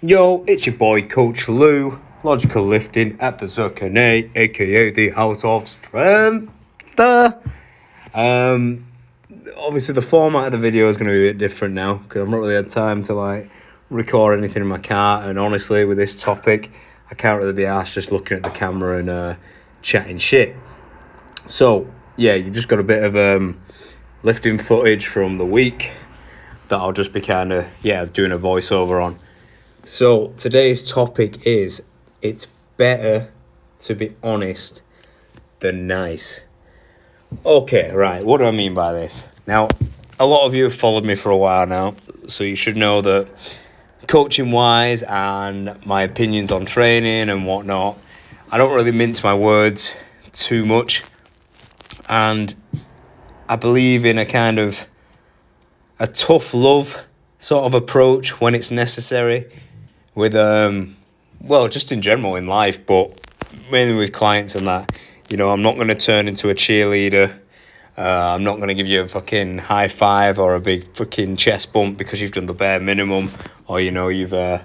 Yo, it's your boy Coach Lou, Logical Lifting at the Zucchini, aka the House of Strength. Obviously the format of the video is going to be a bit different now because I've not really had time to record anything in my car, and honestly with this topic I can't really be arsed just looking at the camera and chatting shit. So yeah, you just got a bit of lifting footage from the week that I'll just be doing a voiceover on. So today's topic is, it's better to be honest than nice. Okay, right, what do I mean by this? Now, a lot of you have followed me for a while now, so you should know that coaching-wise and my opinions on training and whatnot, I don't really mince my words too much, and I believe in a kind of a tough love sort of approach when it's necessary with, just in general in life, but mainly with clients and that. You know, I'm not going to turn into a cheerleader. I'm not going to give you a fucking high five or a big fucking chest bump because you've done the bare minimum, or you've done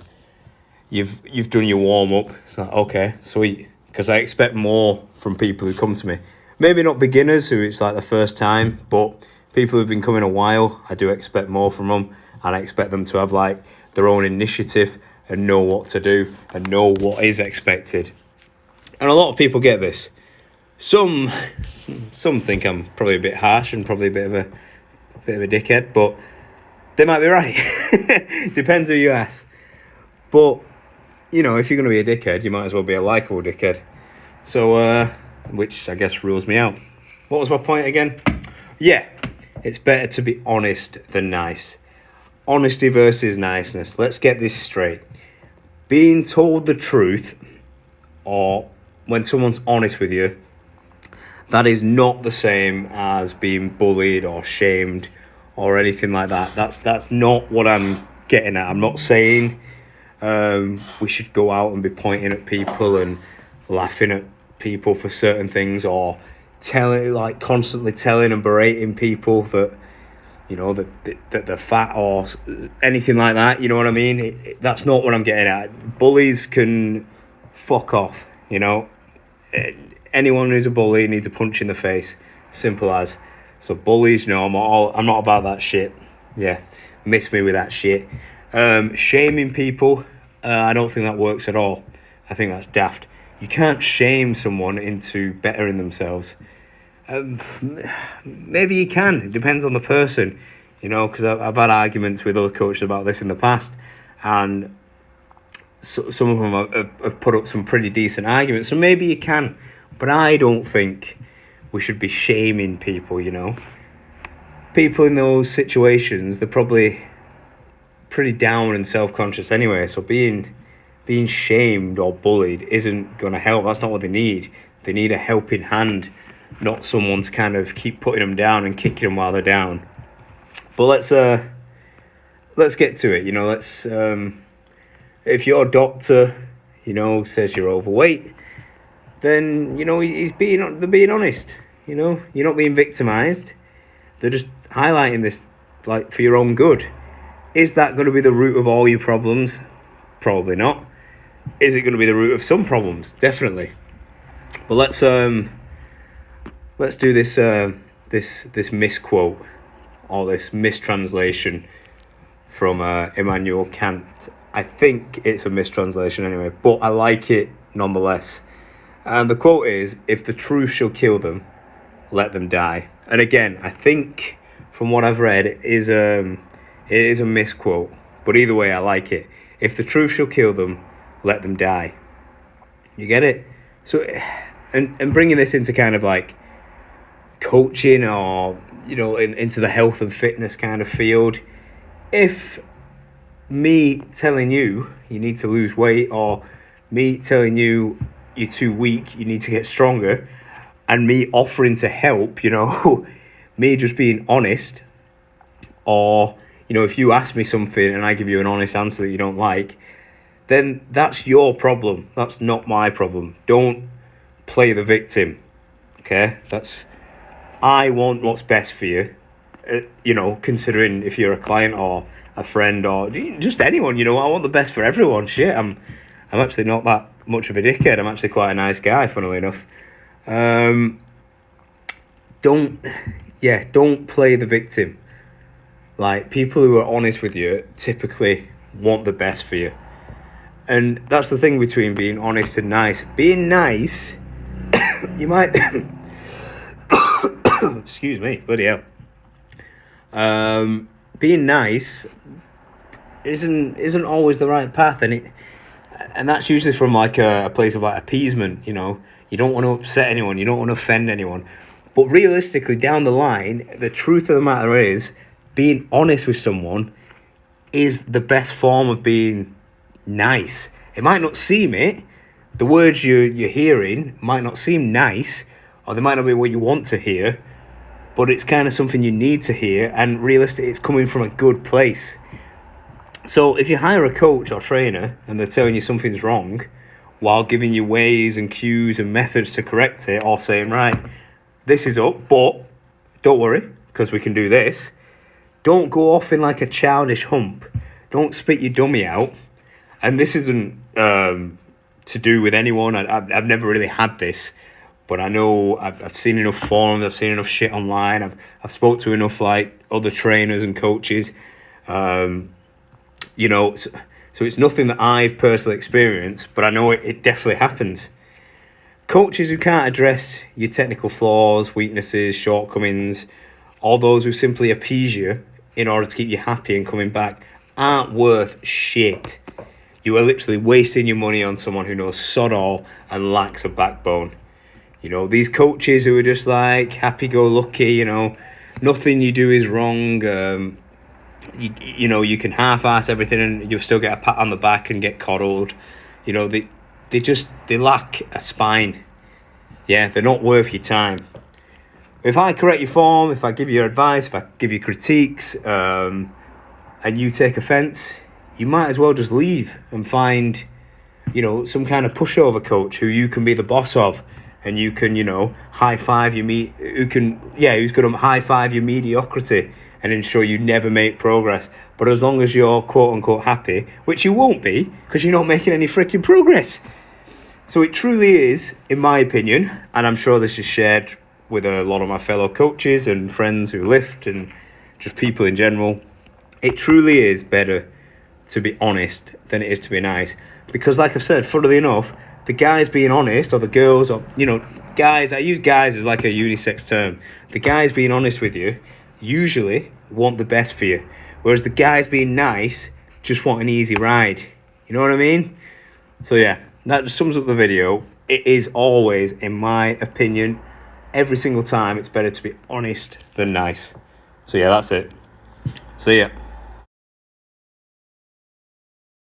your warm up. It's like, okay, sweet, because I expect more from people who come to me. Maybe not beginners who it's like the first time, but people who've been coming a while, I do expect more from them, and I expect them to have their own initiative and know what to do and know what is expected. And a lot of people get this. Some think I'm probably a bit harsh and probably a bit of a dickhead, but they might be right. Depends who you ask. But if you're going to be a dickhead, you might as well be a likable dickhead. So, which I guess rules me out. What was my point again? Yeah, it's better to be honest than nice. Honesty versus niceness. Let's get this straight. Being told the truth, or when someone's honest with you, that is not the same as being bullied or shamed or anything like that. That's not what I'm getting at. I'm not saying we should go out and be pointing at people and laughing at people for certain things, or constantly telling and berating people that that they're fat or anything like that. You know what I mean? That's not what I'm getting at. Bullies can fuck off. Anyone who's a bully needs a punch in the face. Simple as. So bullies, no, I'm not about that shit. Yeah, miss me with that shit. Shaming people, I don't think that works at all. I think that's daft. You can't shame someone into bettering themselves. Maybe you can. It depends on the person, because I've had arguments with other coaches about this in the past, and some of them have put up some pretty decent arguments. So maybe you can, but I don't think we should be shaming people. People in those situations, they're probably pretty down and self-conscious anyway. So being shamed or bullied isn't going to help. That's not what they need. They need a helping hand, not someone to kind of keep putting them down and kicking them while they're down. But let's get to it. Let's if your doctor says you're overweight, then they're being honest. You're not being victimized. They're just highlighting this for your own good. Is that going to be the root of all your problems? Probably not. Is it going to be the root of some problems? Definitely. But let's do this misquote, or this mistranslation from Immanuel Kant. I think it's a mistranslation anyway, but I like it nonetheless. And the quote is, "If the truth shall kill them, let them die." And again, I think from what I've read, it is a misquote, but either way, I like it. If the truth shall kill them, let them die. You get it? So, and bringing this into kind of coaching, or into the health and fitness kind of field, if me telling you need to lose weight, or me telling you you're too weak, you need to get stronger, and me offering to help, me just being honest, or if you ask me something and I give you an honest answer that you don't like, then that's your problem. That's not my problem. Don't play the victim. Okay? I want what's best for you. Considering if you're a client or a friend or just anyone, you know, I want the best for everyone. Shit, I'm actually not that much of a dickhead. I'm actually quite a nice guy, funnily enough. Don't play the victim. Like, people who are honest with you typically want the best for you. And that's the thing between being honest and nice. Being nice, you might... Excuse me, bloody hell. Being nice isn't always the right path, and that's usually from like a place of like appeasement. You know, you don't want to upset anyone, you don't want to offend anyone, but realistically, down the line, the truth of the matter is, being honest with someone is the best form of being nice. It might not seem it. The words you're hearing might not seem nice, or they might not be what you want to hear, but it's kind of something you need to hear, and realistically, it's coming from a good place. So if you hire a coach or trainer and they're telling you something's wrong while giving you ways and cues and methods to correct it, or saying, right, this is up, but don't worry, because we can do this. Don't go off in like a childish hump. Don't spit your dummy out. And this isn't to do with anyone. I've never really had this, but I know I've seen enough forums. I've seen enough shit online. I've spoke to enough like other trainers and coaches. You know, so it's nothing that I've personally experienced, but I know it definitely happens. Coaches who can't address your technical flaws, weaknesses, shortcomings, all those who simply appease you in order to keep you happy and coming back, aren't worth shit. You are literally wasting your money on someone who knows sod all and lacks a backbone. You know, these coaches who are just like happy-go-lucky, you know, nothing you do is wrong. You know, you can half-ass everything and you'll still get a pat on the back and get coddled. You know, they lack a spine. Yeah, they're not worth your time. If I correct your form, if I give you advice, if I give you critiques, and you take offence, you might as well just leave and find, you know, some kind of pushover coach who you can be the boss of, and you can, you know, high-five your who's going to high-five your mediocrity and ensure you never make progress. But as long as you're quote-unquote happy, which you won't be, because you're not making any freaking progress. So it truly is, in my opinion, and I'm sure this is shared with a lot of my fellow coaches and friends who lift and just people in general, it truly is better to be honest than it is to be nice. Because like I've said, funnily enough, the guys being honest, or the girls, or, you know, guys, I use guys as like a unisex term. The guys being honest with you usually want the best for you. Whereas the guys being nice just want an easy ride. You know what I mean? So yeah, that just sums up the video. It is always, in my opinion, every single time, it's better to be honest than nice. So yeah, that's it. See ya.